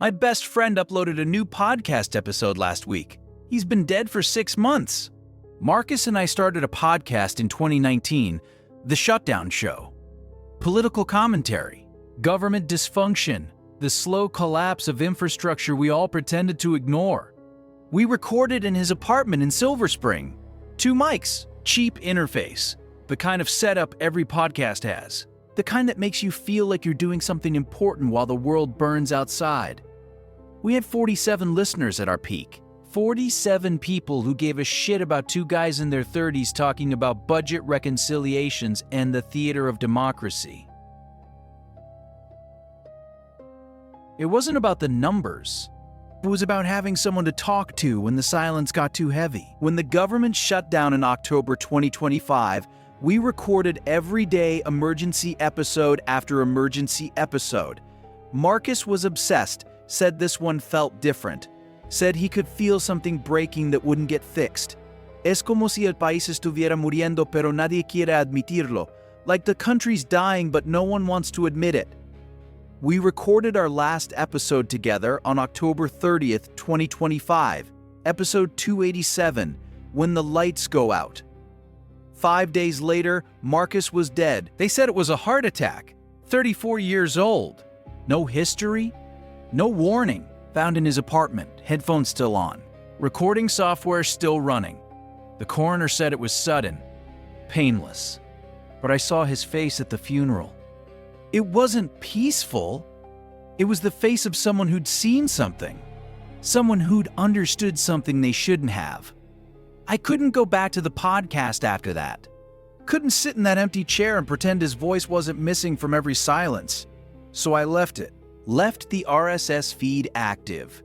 My best friend uploaded a new podcast episode last week. He's been dead for 6 months. Marcus and I started a podcast in 2019, The Shutdown Show. Political commentary, government dysfunction, the slow collapse of infrastructure we all pretended to ignore. We recorded in his apartment in Silver Spring. 2 mics, cheap interface, the kind of setup every podcast has. The kind that makes you feel like you're doing something important while the world burns outside. We had 47 listeners at our peak. 47 people who gave a shit about 2 guys in their 30s talking about budget reconciliations and the theater of democracy. It wasn't about the numbers. It was about having someone to talk to when the silence got too heavy. When the government shut down in October 2025, we recorded everyday emergency episode after emergency episode. Marcus was obsessed, said this one felt different, said he could feel something breaking that wouldn't get fixed. Es como si el país estuviera muriendo pero nadie quiere admitirlo. Like the country's dying but no one wants to admit it. We recorded our last episode together on October 30th, 2025, episode 287, When the Lights Go Out. 5 days later, Marcus was dead. They said it was a heart attack. 34 years old. No history, no warning. Found in his apartment, headphones still on. Recording software still running. The coroner said it was sudden, painless. But I saw his face at the funeral. It wasn't peaceful. It was the face of someone who'd seen something. Someone who'd understood something they shouldn't have. I couldn't go back to the podcast after that. Couldn't sit in that empty chair and pretend his voice wasn't missing from every silence. So I left it. Left the RSS feed active.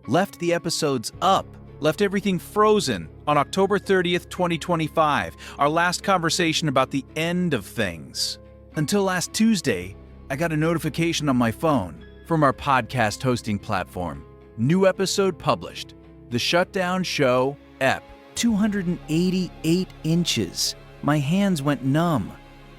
Left the episodes up. Left everything frozen on October 30th, 2025, our last conversation about the end of things. Until last Tuesday, I got a notification on my phone from our podcast hosting platform. New episode published. The Shutdown Show, Ep. 288 inches. My hands went numb.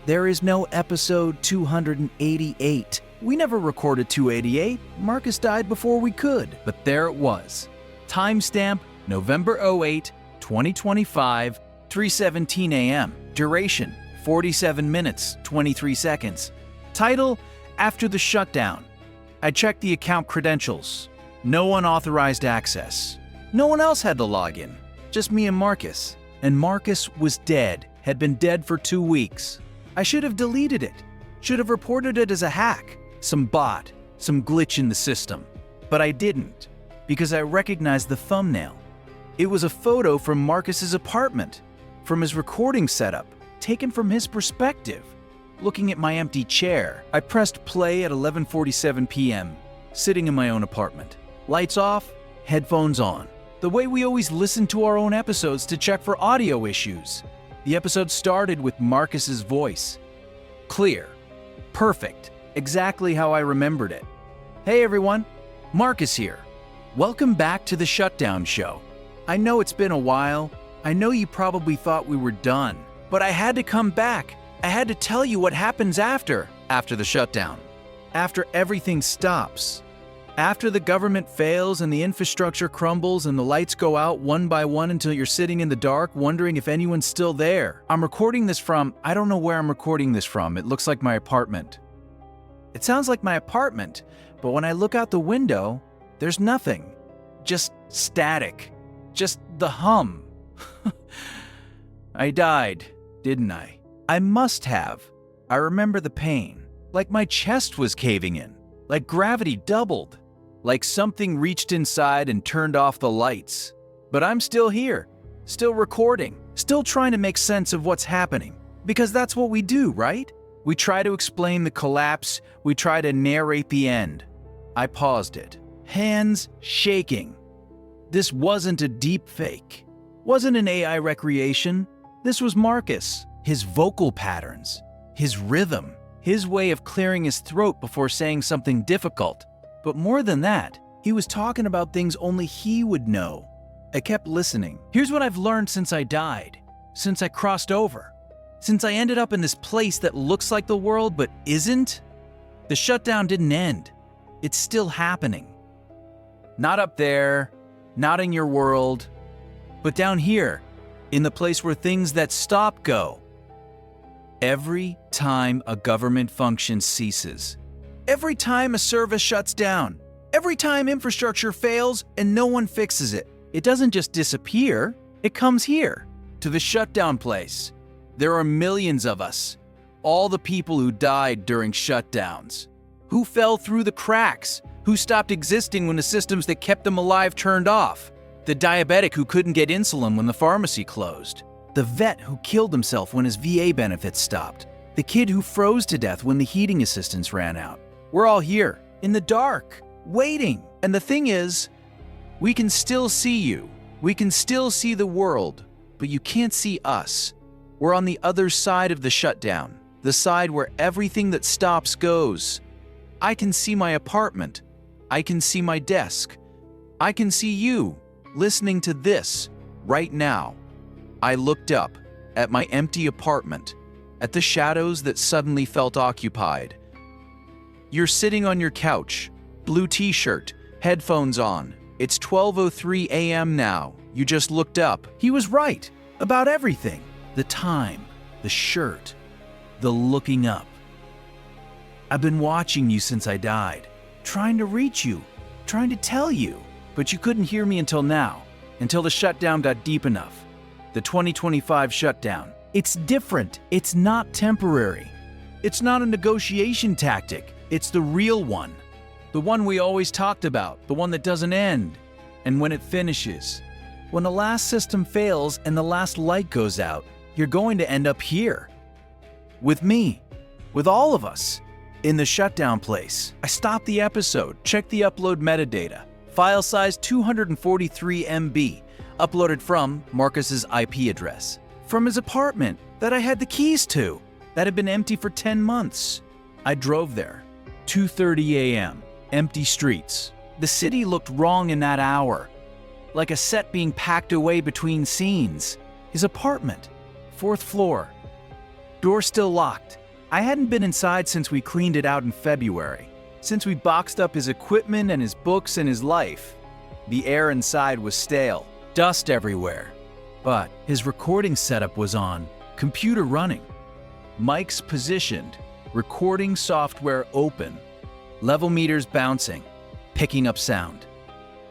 There is no episode 288. We never recorded 288. Marcus died before we could. But there it was. Timestamp November 08, 2025, 3:17 a.m. Duration 47 minutes, 23 seconds. Title, After the Shutdown. I checked the account credentials. No unauthorized access. No one else had the login. Just me and Marcus. And Marcus was dead. Had been dead for 2 weeks. I should have deleted it. Should have reported it as a hack. Some bot. Some glitch in the system. But I didn't. Because I recognized the thumbnail. It was a photo from Marcus's apartment. From his recording setup. Taken from his perspective. Looking at my empty chair, I pressed play at 11:47 p.m., sitting in my own apartment. Lights off, headphones on. The way we always listen to our own episodes to check for audio issues. The episode started with Marcus's voice. Clear. Perfect. Exactly how I remembered it. Hey everyone, Marcus here. Welcome back to the Shutdown Show. I know it's been a while. I know you probably thought we were done. But I had to come back. I had to tell you what happens after the shutdown. After everything stops. After the government fails and the infrastructure crumbles and the lights go out one by one until you're sitting in the dark wondering if anyone's still there. I'm recording this from, I don't know where I'm recording this from. It looks like my apartment. It sounds like my apartment, but when I look out the window, there's nothing. Just static. Just the hum. I died. Didn't I? I must have. I remember the pain. Like my chest was caving in. Like gravity doubled. Like something reached inside and turned off the lights. But I'm still here. Still recording. Still trying to make sense of what's happening. Because that's what we do, right? We try to explain the collapse. We try to narrate the end. I paused it. Hands shaking. This wasn't a deep fake. Wasn't an AI recreation. This was Marcus, his vocal patterns, his rhythm, his way of clearing his throat before saying something difficult. But more than that, he was talking about things only he would know. I kept listening. Here's what I've learned since I died, since I crossed over, since I ended up in this place that looks like the world but isn't. The shutdown didn't end. It's still happening. Not up there, not in your world, but down here, in the place where things that stop go. Every time a government function ceases, every time a service shuts down, every time infrastructure fails and no one fixes it, it doesn't just disappear, it comes here, to the shutdown place. There are millions of us, all the people who died during shutdowns, who fell through the cracks, who stopped existing when the systems that kept them alive turned off, the diabetic who couldn't get insulin when the pharmacy closed, the vet who killed himself when his VA benefits stopped, the kid who froze to death when the heating assistance ran out. We're all here, in the dark, waiting. And the thing is, we can still see you. We can still see the world, but you can't see us. We're on the other side of the shutdown, the side where everything that stops goes. I can see my apartment. I can see my desk. I can see you, listening to this, right now. I looked up at my empty apartment, at the shadows that suddenly felt occupied. You're sitting on your couch, blue t-shirt, headphones on. It's 12:03 a.m. now. You just looked up. He was right about everything. The time, the shirt, the looking up. I've been watching you since I died, trying to reach you, trying to tell you, but you couldn't hear me until now, until the shutdown got deep enough. The 2025 shutdown. It's different. It's not temporary. It's not a negotiation tactic. It's the real one. The one we always talked about, the one that doesn't end. And when it finishes, when the last system fails and the last light goes out, you're going to end up here. With me. With all of us. In the shutdown place. I stopped the episode, checked the upload metadata. File size 243 MB. Uploaded from Marcus's IP address. From his apartment that I had the keys to. That had been empty for 10 months. I drove there. 2:30 a.m. Empty streets. The city looked wrong in that hour. Like a set being packed away between scenes. His apartment. 4th floor. Door still locked. I hadn't been inside since we cleaned it out in February. Since we boxed up his equipment and his books and his life. The air inside was stale. Dust everywhere. But his recording setup was on. Computer running. Mics positioned. Recording software open. Level meters bouncing. Picking up sound.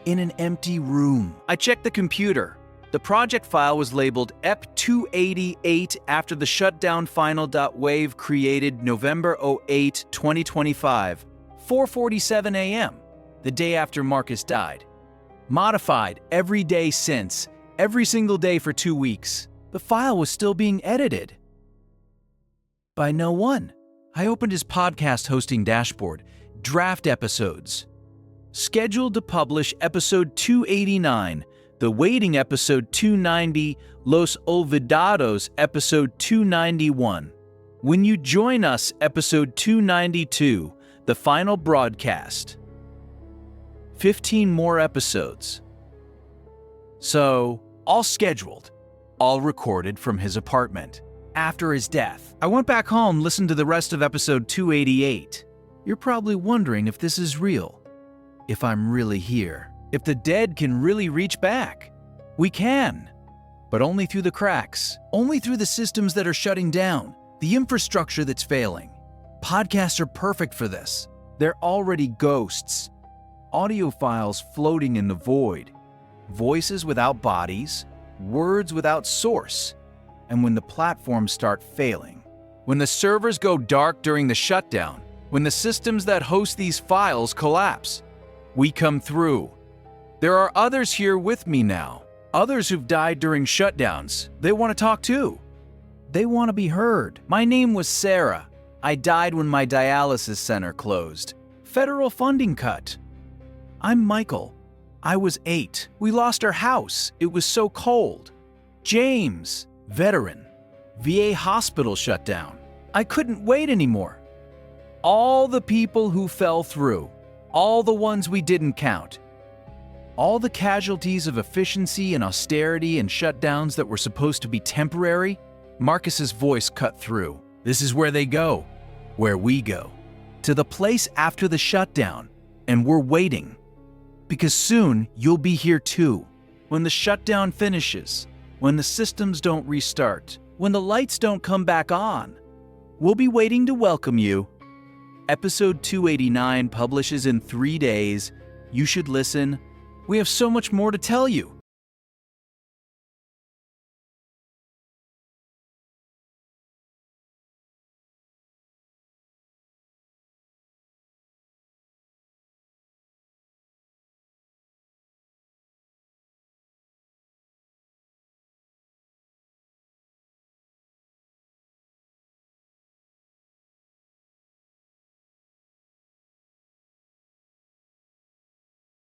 In an empty room. I checked the computer. The project file was labeled EP288 after the shutdown final.wave created November 08, 2025, 4:47 a.m., the day after Marcus died. Modified every day since, every single day for 2 weeks. The file was still being edited. By no one. I opened his podcast hosting dashboard, draft episodes. Scheduled to publish episode 289, The Waiting episode 290, Los Olvidados episode 291. When You Join Us episode 292, the final broadcast. 15 more episodes. So, all scheduled, all recorded from his apartment. After his death, I went back home, listened to the rest of episode 288. You're probably wondering if this is real, if I'm really here, if the dead can really reach back. We can, but only through the cracks, only through the systems that are shutting down, the infrastructure that's failing. Podcasts are perfect for this. They're already ghosts. Audio files floating in the void. Voices without bodies, words without source. And when the platforms start failing, when the servers go dark during the shutdown, when the systems that host these files collapse, we come through. There are others here with me now. Others who've died during shutdowns. They want to talk too. They want to be heard. My name was Sarah. I died when my dialysis center closed. Federal funding cut. I'm Michael. I was 8. We lost our house. It was so cold. James, veteran. VA hospital shut down. I couldn't wait anymore. All the people who fell through. All the ones we didn't count. All the casualties of efficiency and austerity and shutdowns that were supposed to be temporary. Marcus's voice cut through. This is where they go. Where we go. To the place after the shutdown. And we're waiting. Because soon you'll be here too. When the shutdown finishes, when the systems don't restart, when the lights don't come back on, we'll be waiting to welcome you. Episode 289 publishes in 3 days. You should listen. We have so much more to tell you.